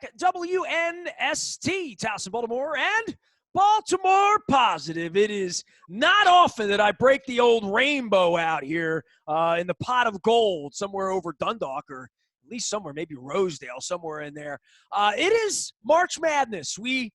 back. WNST, Towson, Baltimore, and Baltimore Positive. It is not often that I break the old rainbow out here in the pot of gold somewhere over Dundalk, or at least somewhere, maybe Rosedale, somewhere in there. It is March Madness. We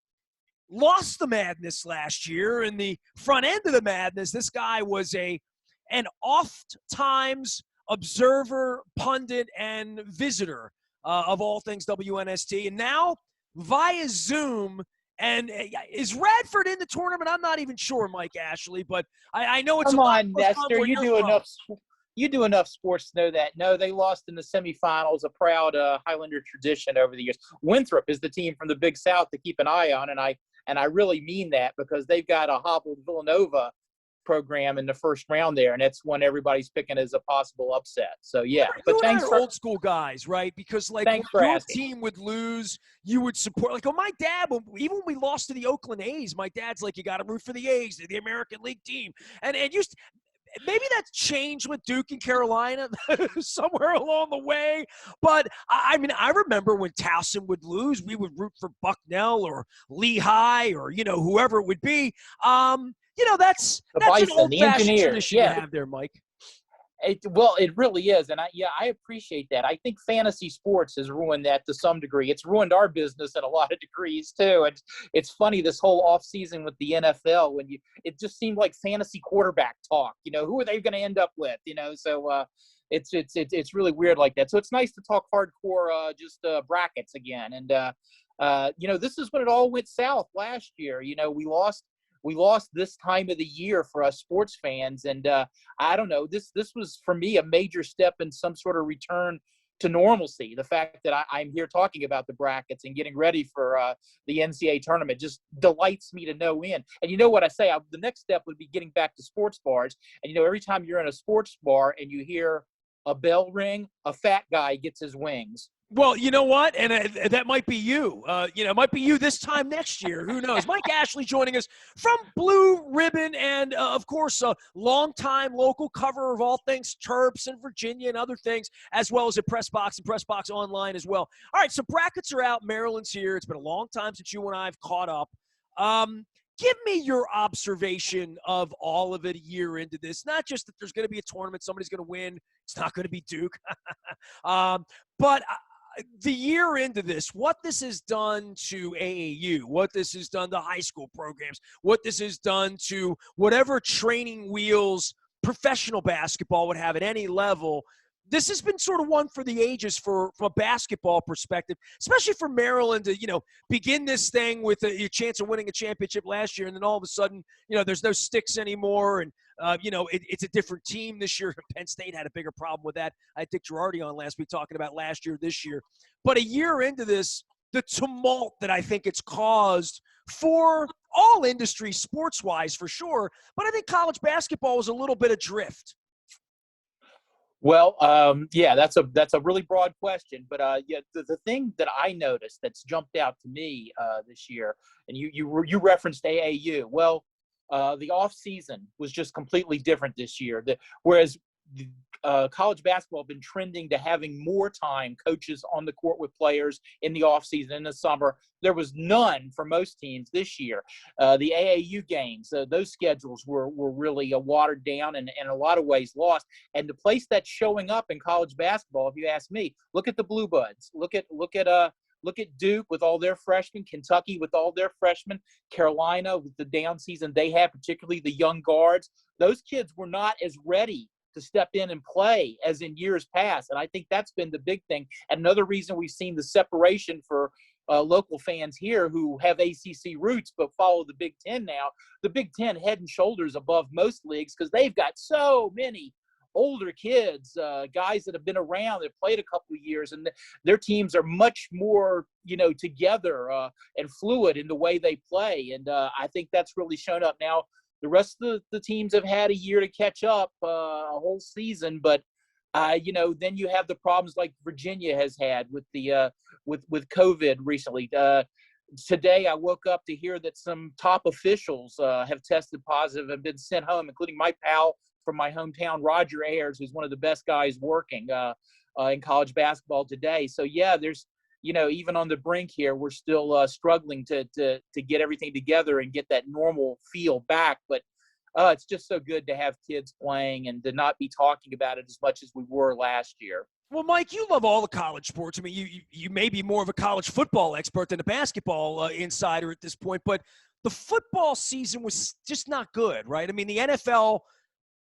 lost the madness last year. In the front end of the madness, this guy was an oft-times observer, pundit, and visitor of all things WNST. And now, via Zoom, and is Radford in the tournament? I'm not even sure, Mike Ashley, but I know it's Come a lot on, more fun Nestor. where You you're do from. enough. You do enough sports to know that. No, they lost in the semifinals, a proud Highlander tradition over the years. Winthrop is the team from the Big South to keep an eye on, and I really mean that, because they've got a hobbled Villanova program in the first round there, and that's one everybody's picking as a possible upset. So yeah, but you and thanks I are for old school guys, right? Because like when thanks for your asking. team would lose, you would support. Like, oh, my dad, even when we lost to the Oakland A's, my dad's like, you got to root for the A's, they're the American League team, and used. Maybe that's changed with Duke and Carolina somewhere along the way. But, I mean, I remember when Towson would lose, we would root for Bucknell or Lehigh or, whoever it would be. That's The an Bison, the old-fashioned Engineers, tradition you yeah. have there, Mike. Well, it really is, and I appreciate that. I think fantasy sports has ruined that to some degree. It's ruined our business in a lot of degrees too. And it's funny, this whole off season with the NFL, when it just seemed like fantasy quarterback talk. Who are they going to end up with? So it's really weird like that. So it's nice to talk hardcore, just brackets again. And this is when it all went south last year. We lost this time of the year for us sports fans. And I don't know, this was for me a major step in some sort of return to normalcy. The fact that I'm here talking about the brackets and getting ready for the NCAA tournament just delights me to no end. And you know what I say, the next step would be getting back to sports bars. And, every time you're in a sports bar and you hear a bell ring, a fat guy gets his wings. Well, you know what? And that might be you. It might be you this time next year. Who knows? Mike Ashley joining us from Blue Ribbon and, of course, a longtime local cover of all things Terps and Virginia and other things, as well as at Pressbox and Pressbox Online as well. All right, so brackets are out. Maryland's here. It's been a long time since you and I have caught up. Give me your observation of all of it a year into this. Not just that there's going to be a tournament, somebody's going to win. It's not going to be Duke. But the year into this, what this has done to AAU, what this has done to high school programs, what this has done to whatever training wheels professional basketball would have at any level, this has been sort of one for the ages from a basketball perspective, especially for Maryland to, begin this thing with a chance of winning a championship last year, and then all of a sudden, there's no sticks anymore, and it's a different team this year. Penn State had a bigger problem with that. I had Dick Girardi on last week talking about last year, this year. But a year into this, the tumult that I think it's caused for all industries, sports-wise for sure, but I think college basketball was a little bit adrift. Well, yeah, that's a really broad question, but the thing that I noticed that's jumped out to me this year, and you referenced AAU. Well, the off season was just completely different this year. Whereas college basketball have been trending to having more time, coaches on the court with players in the off season, in the summer. There was none for most teams this year. The AAU games, those schedules were really watered down and in a lot of ways lost. And the place that's showing up in college basketball, if you ask me, look at the Blue Buds. Look at Duke with all their freshmen, Kentucky with all their freshmen, Carolina with the down season they had, particularly the young guards. Those kids were not as ready to step in and play as in years past. And I think that's been the big thing. And another reason we've seen the separation for local fans here who have ACC roots but follow the Big Ten now. The Big Ten head and shoulders above most leagues because they've got so many older kids, guys that have been around, that played a couple of years, and their teams are much more, together and fluid in the way they play. And I think that's really shown up. Now, the rest of the teams have had a year to catch up, a whole season, but then you have the problems like Virginia has had with the with COVID recently. Today, I woke up to hear that some top officials have tested positive and been sent home, including my pal from my hometown, Roger Ayers, who's one of the best guys working in college basketball today. So, yeah, there's even on the brink here, we're still struggling to get everything together and get that normal feel back. But it's just so good to have kids playing and to not be talking about it as much as we were last year. Well, Mike, you love all the college sports. I mean, you may be more of a college football expert than a basketball insider at this point, but the football season was just not good, right? I mean, the NFL,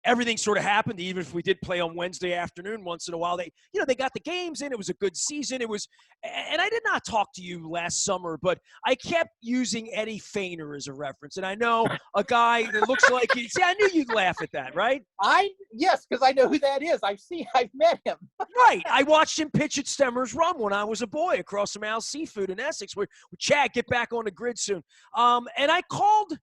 everything sort of happened. Even if we did play on Wednesday afternoon once in a while, they got the games in. It was a good season. And I did not talk to you last summer, but I kept using Eddie Feiner as a reference. And I know a guy that looks like you. See, I knew you'd laugh at that, right? Yes, because I know who that is. I've met him. Right. I watched him pitch at Stemmer's Rum when I was a boy across from Al's Seafood in Essex. With Chad, get back on the grid soon. And I called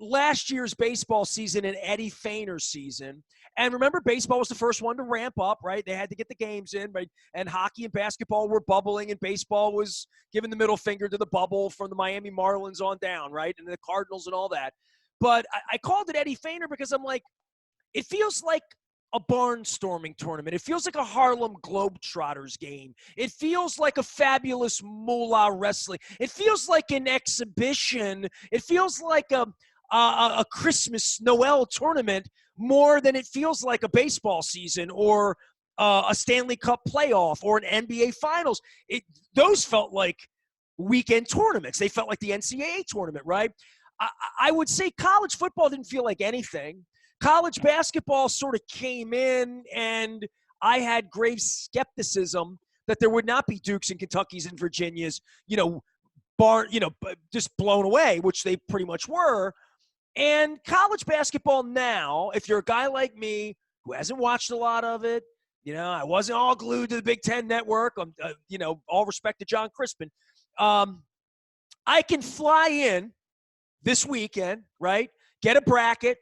last year's baseball season an Eddie Feiner season. And remember, baseball was the first one to ramp up, right? They had to get the games in, right? And hockey and basketball were bubbling, and baseball was giving the middle finger to the bubble from the Miami Marlins on down, right? And the Cardinals and all that. But I called it Eddie Feiner because I'm like, it feels like a barnstorming tournament. It feels like a Harlem Globetrotters game. It feels like a fabulous moolah wrestling. It feels like an exhibition. It feels like a Christmas Noel tournament more than it feels like a baseball season or a Stanley Cup playoff or an NBA Finals. Those felt like weekend tournaments. They felt like the NCAA tournament, right? I would say college football didn't feel like anything. College basketball sort of came in, and I had grave skepticism that there would not be Dukes and Kentuckys and Virginias, just blown away, which they pretty much were. And college basketball now, if you're a guy like me who hasn't watched a lot of it, I wasn't all glued to the Big Ten Network. All respect to John Crispin. I can fly in this weekend, right? Get a bracket.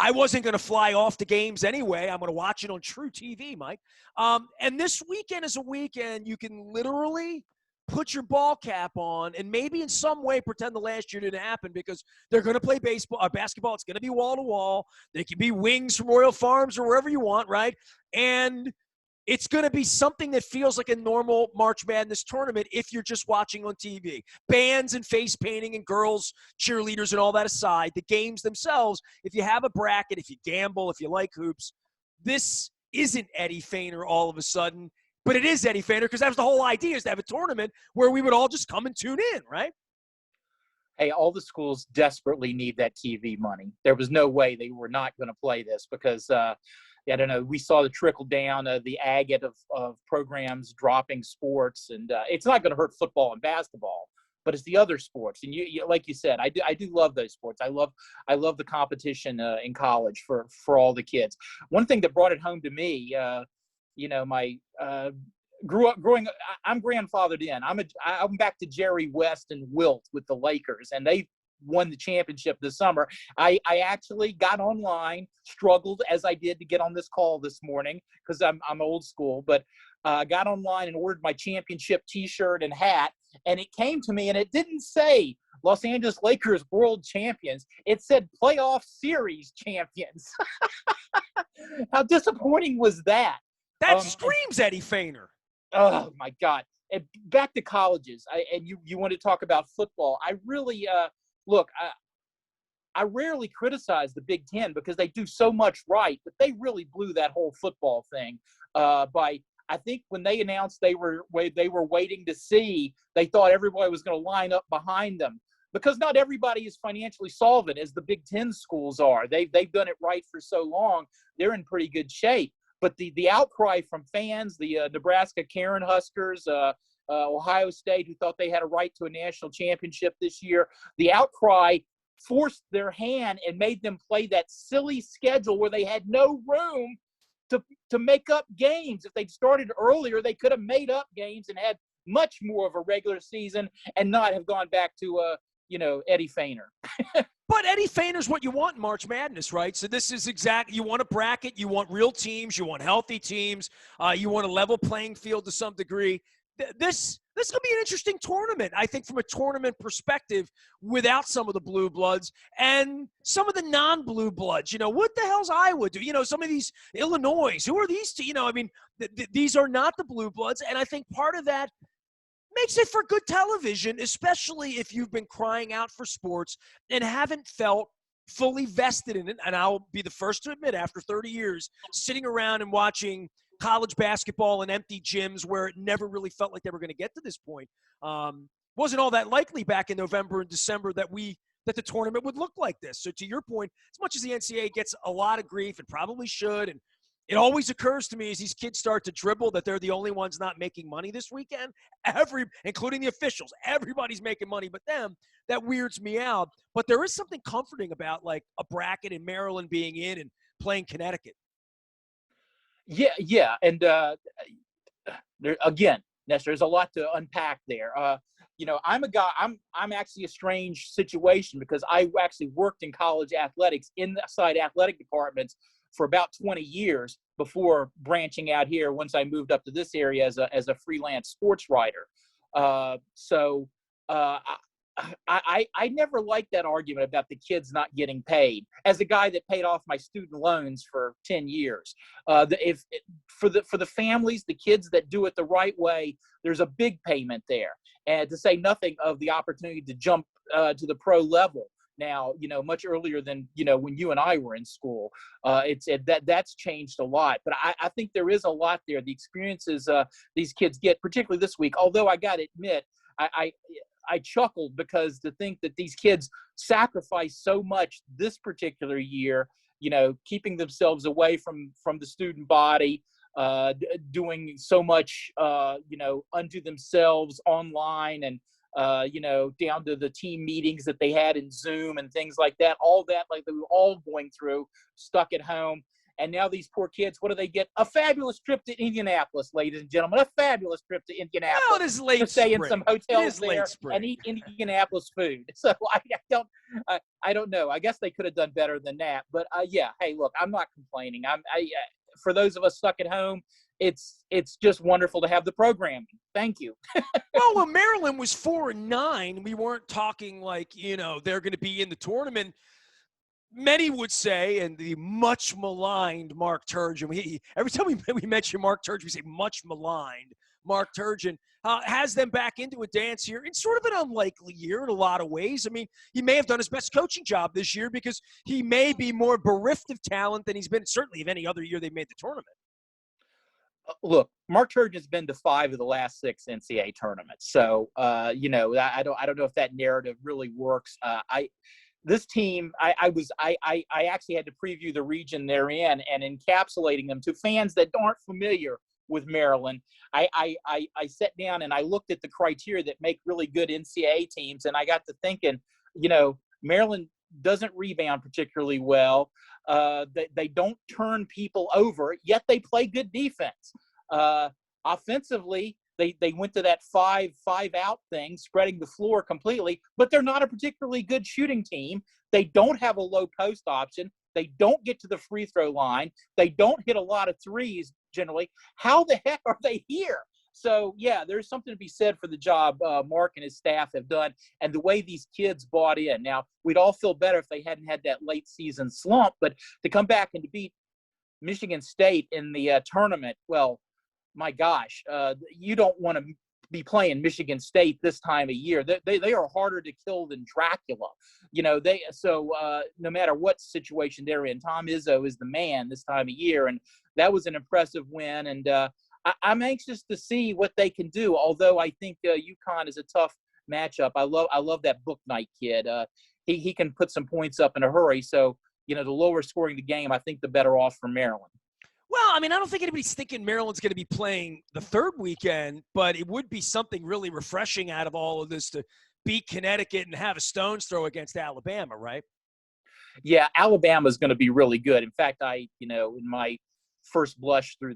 I wasn't going to fly off the games anyway. I'm going to watch it on True TV, Mike. And this weekend is a weekend you can literally put your ball cap on and maybe in some way pretend the last year didn't happen, because they're going to play basketball. It's going to be wall to wall. They can be wings from Royal Farms or wherever you want, right? And it's going to be something that feels like a normal March Madness tournament if you're just watching on TV. Bands and face painting and girls, cheerleaders and all that aside, the games themselves, if you have a bracket, if you gamble, if you like hoops, this isn't Eddie Feiner all of a sudden. But it is Eddie Feiner because that was the whole idea, is to have a tournament where we would all just come and tune in, right? Hey, all the schools desperately need that TV money. There was no way they were not going to play this because, I don't know, we saw the trickle down of the agate of programs dropping sports. And it's not going to hurt football and basketball, but it's the other sports. And you like you said, I do love those sports. I love the competition in college for all the kids. One thing that brought it home to me, I'm grandfathered in. I'm back to Jerry West and Wilt with the Lakers, and they won the championship this summer. I actually got online, struggled as I did to get on this call this morning because I'm old school, but got online and ordered my championship T-shirt and hat, and it came to me, and it didn't say Los Angeles Lakers world champions. It said playoff series champions. How disappointing was that? That screams Eddie Feiner. Oh, my God. And back to colleges. You want to talk about football. I really look, I rarely criticize the Big Ten because they do so much right, but they really blew that whole football thing by, I think when they announced they were waiting to see, they thought everybody was going to line up behind them, because not everybody is financially solvent as the Big Ten schools are. They've done it right for so long. They're in pretty good shape. But the outcry from fans, the Nebraska Karen Huskers, Ohio State, who thought they had a right to a national championship this year, the outcry forced their hand and made them play that silly schedule where they had no room to make up games. If they'd started earlier, they could have made up games and had much more of a regular season and not have gone back to Eddie Feiner. But Eddie Feiner's what you want in March Madness, right? So this is exactly, you want a bracket, you want real teams, you want healthy teams, you want a level playing field to some degree. This is going to be an interesting tournament, I think, from a tournament perspective, without some of the blue bloods and some of the non-blue bloods. What the hell's Iowa do? Some of these Illinois, who are these? These are not the blue bloods, and I think part of that, makes it for good television, especially if you've been crying out for sports and haven't felt fully vested in it. And I'll be the first to admit, after 30 years, sitting around and watching college basketball in empty gyms where it never really felt like they were going to get to this point. Wasn't all that likely back in November and December that the tournament would look like this. So to your point, as much as the NCAA gets a lot of grief and probably should, and it always occurs to me as these kids start to dribble that they're the only ones not making money this weekend, including the officials, everybody's making money but them. That weirds me out. But there is something comforting about like a bracket in Maryland being in and playing Connecticut. Yeah. And again, Nestor, there's a lot to unpack there. I'm a guy. I'm actually a strange situation because I actually worked in college athletics inside athletic departments for about 20 years before branching out here. Once I moved up to this area as a freelance sports writer, I never liked that argument about the kids not getting paid. As a guy that paid off my student loans for 10 years, for the families, the kids that do it the right way, there's a big payment there. And to say nothing of the opportunity to jump to the pro level now, much earlier than when you and I were in school. That's changed a lot. But I think there is a lot there. The experiences these kids get, particularly this week. Although I got to admit, I chuckled because to think that these kids sacrificed so much this particular year, keeping themselves away from the student body, doing so much, unto themselves online and, down to the team meetings that they had in Zoom and things like that, all that, like they were all going through, stuck at home. And now these poor kids, what do they get? A fabulous trip to Indianapolis, ladies and gentlemen. A fabulous trip to Indianapolis. Well, it is late to stay spring. in some hotels there spring. and eat Indianapolis food. So I don't know. I guess they could have done better than that. But yeah, hey, look, I'm not complaining. For those of us stuck at home, it's just wonderful to have the programming. Thank you. Well, when Maryland was 4-9, we weren't talking like they're going to be in the tournament. Many would say, and the much maligned Mark Turgeon, every time we mention Mark Turgeon, we say much maligned Mark Turgeon, has them back into a dance here in sort of an unlikely year in a lot of ways. I mean, he may have done his best coaching job this year because he may be more bereft of talent than he's been certainly of any other year they made the tournament. Look, Mark Turgeon's been to 5 of the last 6 NCAA tournaments. So, I don't know if that narrative really works. This team, I actually had to preview the region they're in and encapsulating them to fans that aren't familiar with Maryland. I sat down and I looked at the criteria that make really good NCAA teams, and I got to thinking, Maryland doesn't rebound particularly well. They don't turn people over, yet they play good defense. Offensively, they went to that 5-out thing, spreading the floor completely, but they're not a particularly good shooting team. They don't have a low post option. They don't get to the free throw line. They don't hit a lot of threes generally. How the heck are they here? So, yeah, there's something to be said for the job Mark and his staff have done and the way these kids bought in. Now, we'd all feel better if they hadn't had that late season slump, but to come back and to beat Michigan State in the tournament, well, my gosh, you don't want to be playing Michigan State this time of year. They are harder to kill than Dracula. No matter what situation they're in, Tom Izzo is the man this time of year, and that was an impressive win. And I'm anxious to see what they can do. Although I think UConn is a tough matchup. I love that Book Night kid. He can put some points up in a hurry. So the lower scoring the game, I think the better off for Maryland. Well, I mean, I don't think anybody's thinking Maryland's going to be playing the third weekend, but it would be something really refreshing out of all of this to beat Connecticut and have a stone's throw against Alabama, right? Yeah, Alabama is going to be really good. In fact, in my first blush through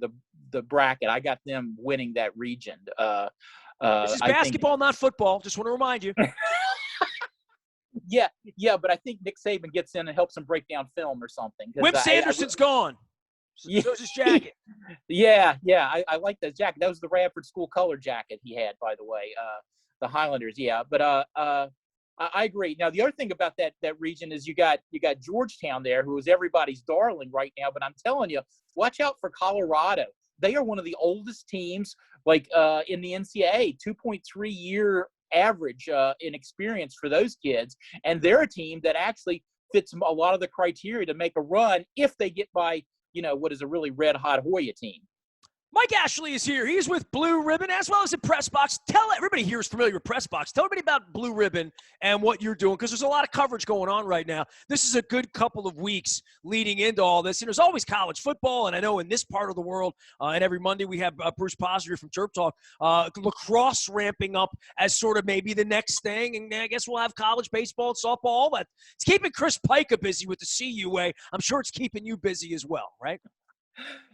the bracket, I got them winning that region. This is basketball, not football. Just want to remind you. Yeah, but I think Nick Saban gets in and helps him break down film or something. Wimp Sanderson's gone. So's his jacket. Yeah, I like that jacket. That was the Radford School color jacket he had, by the way. The Highlanders, yeah. But I agree. Now the other thing about that region is you got Georgetown there, who is everybody's darling right now. But I'm telling you, watch out for Colorado. they are one of the oldest teams, like in the NCAA, 2.3-year average in experience for those kids. And they're a team that actually fits a lot of the criteria to make a run if they get by, what is a really red-hot Hoya team. Mike Ashley is here. He's with Blue Ribbon as well as at Press Box. Tell everybody here is familiar with Press Box. Tell everybody about Blue Ribbon and what you're doing, because there's a lot of coverage going on right now. This is a good couple of weeks leading into all this. And there's always college football, and I know in this part of the world, and every Monday we have Bruce Posner from Terp Talk, lacrosse ramping up as sort of maybe the next thing. And I guess we'll have college baseball and softball, all that. It's keeping Chris Pica busy with the CUA. I'm sure it's keeping you busy as well, right?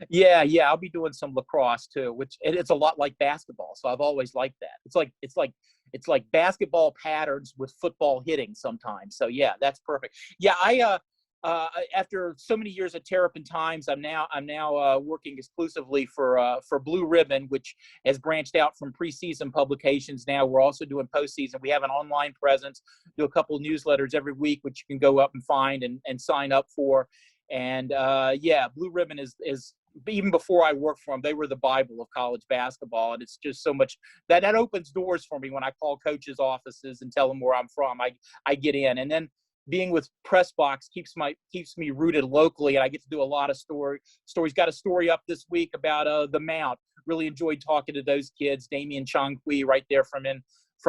Yeah, I'll be doing some lacrosse too, which it's a lot like basketball. So I've always liked that. It's like basketball patterns with football hitting sometimes. So yeah, that's perfect. Yeah, I after so many years at Terrapin Times, I'm now working exclusively for Blue Ribbon, which has branched out from preseason publications. Now we're also doing postseason. We have an online presence, do a couple of newsletters every week, which you can go up and find and sign up for. And Blue Ribbon is even before I worked for them, they were the Bible of college basketball, and it's just so much that opens doors for me when I call coaches' offices and tell them where I'm from. I get in, and then being with Press Box keeps me rooted locally, and I get to do a lot of stories. Got a story up this week about the Mount. Really enjoyed talking to those kids, Damian Chongqui right there from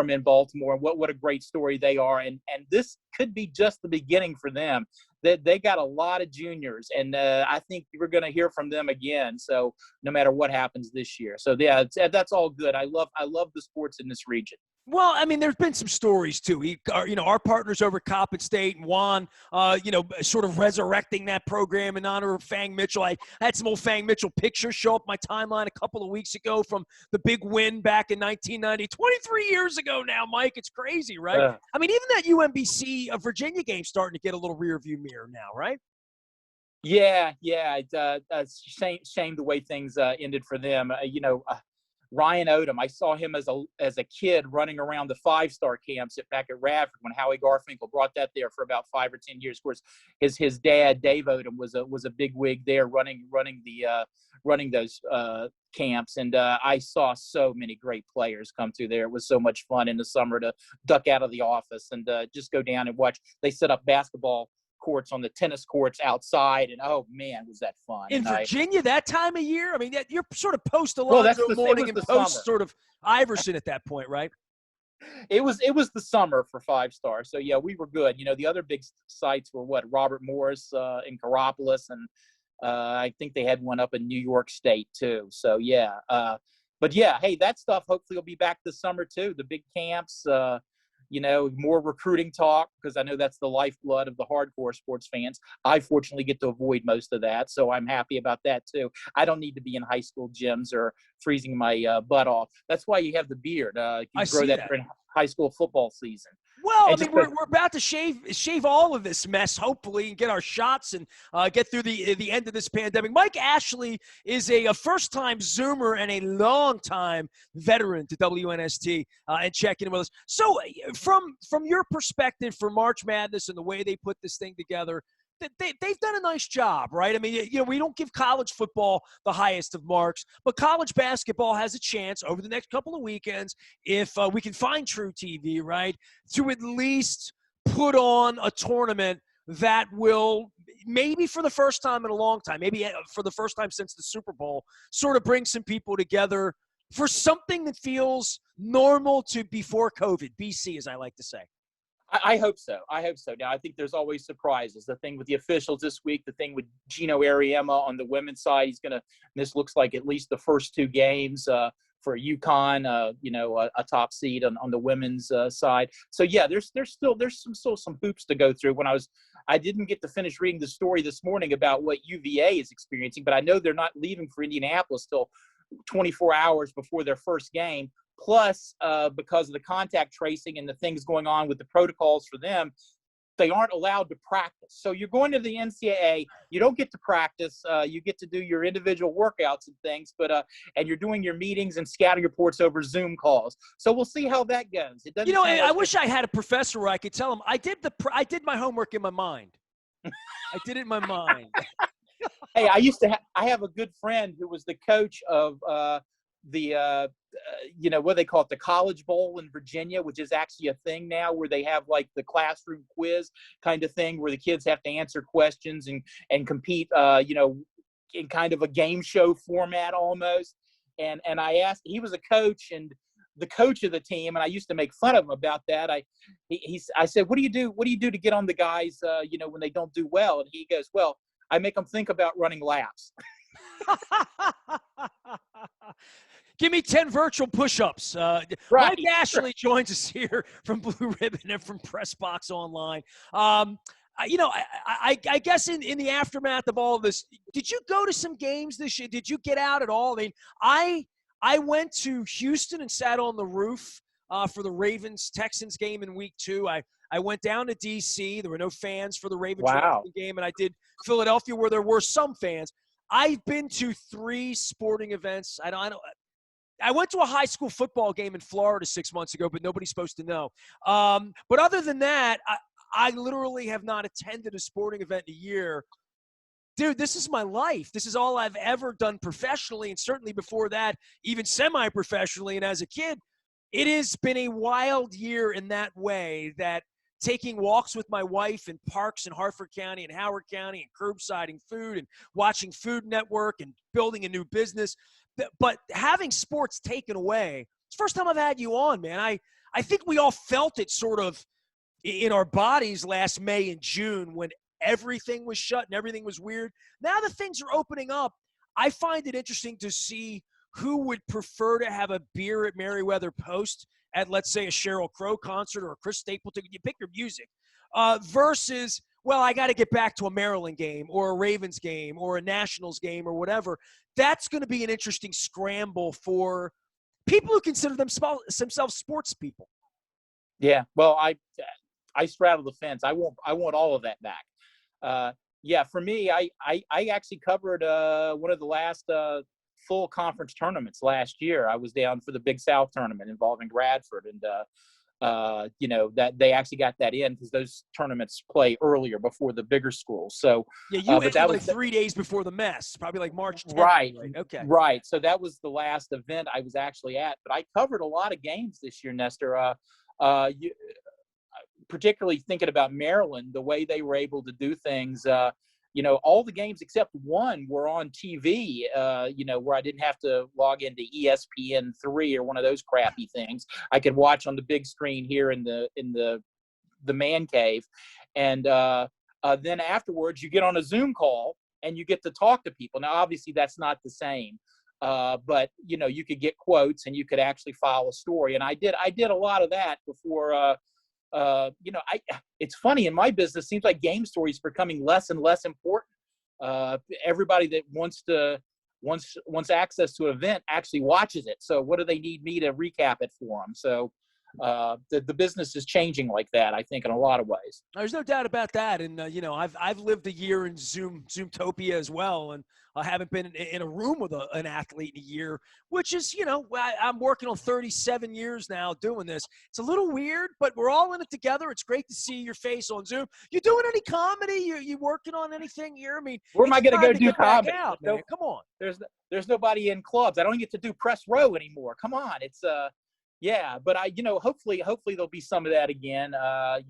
in Baltimore. What a great story they are, and this could be just the beginning for them. They got a lot of juniors, and I think we're going to hear from them again. So no matter what happens this year, so yeah, that's all good. I love the sports in this region. Well, I mean, there's been some stories too. Our partners over at Coppin State and Juan, sort of resurrecting that program in honor of Fang Mitchell. I had some old Fang Mitchell pictures show up my timeline a couple of weeks ago from the big win back in 1990, 23 years ago now, Mike. It's crazy, right? I mean, even that UMBC Virginia game starting to get a little rear view mirror now, right? Yeah. It's shame the way things ended for them. Ryan Odom, I saw him as a kid running around the 5-star camps back at Radford when Howie Garfinkel brought that there for about 5 or 10 years. Of course, his dad Dave Odom was a big wig there running those camps, and I saw so many great players come through there. It was so much fun in the summer to duck out of the office and just go down and watch. They set up basketball courts on the tennis courts outside, and oh man, was that fun! In Virginia, that time of year, I mean, you're sort of post Alonzo Mourning and post summer. Sort of Iverson at that point, right? It was the summer for 5-star, so yeah, we were good. The other big sites were Robert Morris in Chiropolis, and I think they had one up in New York State too. So yeah, but yeah, hey, that stuff hopefully will be back this summer too. The big camps. More recruiting talk, because I know that's the lifeblood of the hardcore sports fans. I fortunately get to avoid most of that, so I'm happy about that too. I don't need to be in high school gyms or freezing my butt off. That's why you have the beard. You grow that during high school football season. Well, I mean, we're about to shave all of this mess, hopefully, and get our shots and get through the end of this pandemic. Mike Ashley is a first-time Zoomer and a long-time veteran to WNST and checking in with us. So from your perspective for March Madness and the way they put this thing together, they've done a nice job, right? I mean, we don't give college football the highest of marks, but college basketball has a chance over the next couple of weekends, if we can find True TV, right, to at least put on a tournament that will maybe for the first time in a long time, maybe for the first time since the Super Bowl, sort of bring some people together for something that feels normal to before COVID, BC, as I like to say. I hope so. Now, I think there's always surprises. The thing with the officials this week, the thing with Gino Ariema on the women's side, this looks like at least the first 2 games for UConn, a top seed on the women's side. So yeah, there's still some hoops to go through. I didn't get to finish reading the story this morning about what UVA is experiencing, but I know they're not leaving for Indianapolis till 24 hours before their first game. Plus, because of the contact tracing and the things going on with the protocols for them, they aren't allowed to practice. So you're going to the NCAA, you don't get to practice. You get to do your individual workouts and things, but and you're doing your meetings and scouting reports over Zoom calls. So we'll see how that goes. It doesn't. I wish I had a professor where I could tell him I did my homework in my mind. I did it in my mind. Hey, I have a good friend who was the coach of what they call it, the College Bowl in Virginia, which is actually a thing now where they have like the classroom quiz kind of thing where the kids have to answer questions and compete, in kind of a game show format almost. And I asked, he was a coach and the coach of the team, and I used to make fun of him about that. I said, what do you do? What do you do to get on the guys, when they don't do well? And he goes, well, I make them think about running laps. Give me 10 virtual push-ups. Right. Mike Ashley joins us here from Blue Ribbon and from Pressbox Online. I guess in the aftermath of all of this, did you go to some games this year? Did you get out at all? I mean, I went to Houston and sat on the roof for the Ravens-Texans game in week 2. I went down to D.C. There were no fans for the Ravens game, and I did Philadelphia where there were some fans. I've been to 3 sporting events. I went to a high school football game in Florida 6 months ago, but nobody's supposed to know. But other than that, I literally have not attended a sporting event in a year. Dude, this is my life. This is all I've ever done professionally, and certainly before that, even semi-professionally. And as a kid, it has been a wild year in that way, that taking walks with my wife in parks in Hartford County and Howard County and curbsiding food and watching Food Network and building a new business. But having sports taken away, it's the first time I've had you on, man. I think we all felt it sort of in our bodies last May and June when everything was shut and everything was weird. Now that things are opening up, I find it interesting to see who would prefer to have a beer at Merriweather Post at, let's say, a Sheryl Crow concert or a Chris Stapleton. You pick your music versus, well, I got to get back to a Maryland game or a Ravens game or a Nationals game or whatever. That's going to be an interesting scramble for people who consider themselves sports people. Yeah, well, I straddle the fence. I want all of that back. For me, I actually covered one of the last full conference tournaments last year. I was down for the Big South tournament involving Bradford, and that they actually got that in because those tournaments play earlier before the bigger schools. So yeah, you entered like 3 days before the mess, probably like March 10th. Right. Okay. Right. So that was the last event I was actually at. But I covered a lot of games this year, Nestor. Particularly thinking about Maryland, the way they were able to do things. All the games except one were on TV, where I didn't have to log into ESPN3 or one of those crappy things. I could watch on the big screen here in the man cave. And then afterwards you get on a Zoom call and you get to talk to people. Now, obviously that's not the same, but you could get quotes and you could actually file a story. And I did a lot of that before, it's funny in my business, it seems like game stories are becoming less and less important. Everybody that wants access to an event actually watches it. So what do they need me to recap it for them? So the business is changing like that, I think, in a lot of ways. There's no doubt about that. And, I've lived a year in Zoomtopia as well. And I haven't been in a room with an athlete in a year, which is, I'm working on 37 years now doing this. It's a little weird, but we're all in it together. It's great to see your face on Zoom. You doing any comedy? You working on anything here? I mean, where am I going to go do comedy? Out, man. Come on. There's nobody in clubs. I don't get to do press row anymore. Come on. It's yeah, but hopefully there'll be some of that again. I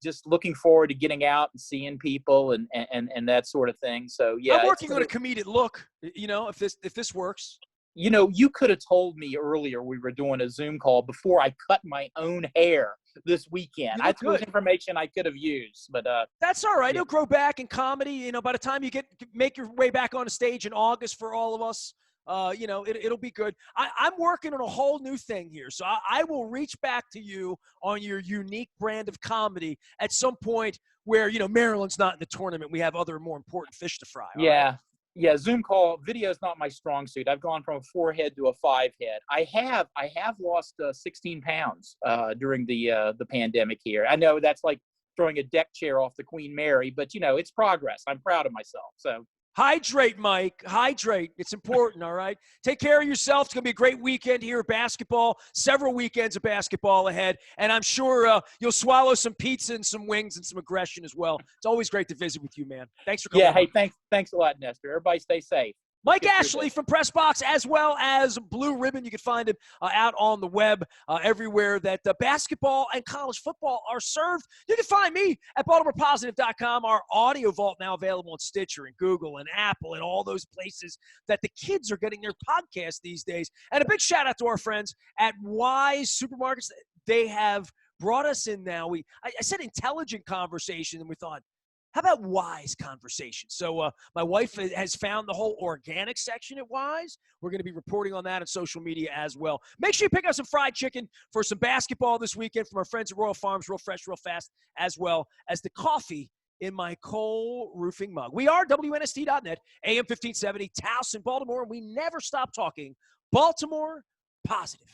just looking forward to getting out and seeing people and that sort of thing. So yeah, I'm working on a comedic look. If this works. You could have told me earlier we were doing a Zoom call before I cut my own hair this weekend. That's good information I could have used, but that's all right. Yeah. It'll grow back in comedy. By the time you make your way back on a stage in August for all of us. It'll be good. I'm working on a whole new thing here. So I will reach back to you on your unique brand of comedy at some point where, Maryland's not in the tournament. We have other more important fish to fry. Yeah. Right? Yeah. Zoom call video is not my strong suit. I've gone from a 4-head to a 5-head. I have lost 16 pounds during the pandemic here. I know that's like throwing a deck chair off the Queen Mary, but it's progress. I'm proud of myself. So Hydrate, Mike. Hydrate. It's important, all right? Take care of yourself. It's going to be a great weekend here at basketball. Several weekends of basketball ahead. And I'm sure you'll swallow some pizza and some wings and some aggression as well. It's always great to visit with you, man. Thanks for coming Yeah, on. hey, thanks a lot, Nestor. Everybody stay safe. Mike Ashley from Pressbox, as well as Blue Ribbon. You can find him out on the web everywhere that basketball and college football are served. You can find me at BaltimorePositive.com. Our audio vault now available on Stitcher and Google and Apple and all those places that the kids are getting their podcasts these days. And a big shout out to our friends at Wise Supermarkets. They have brought us in now. I said intelligent conversation, and we thought, how about Wise conversation? So my wife has found the whole organic section at Wise. We're going to be reporting on that on social media as well. Make sure you pick up some fried chicken for some basketball this weekend from our friends at Royal Farms, real fresh, real fast, as well as the coffee in my Cole Roofing mug. We are WNST.net, AM 1570, Towson, Baltimore, and we never stop talking Baltimore positive.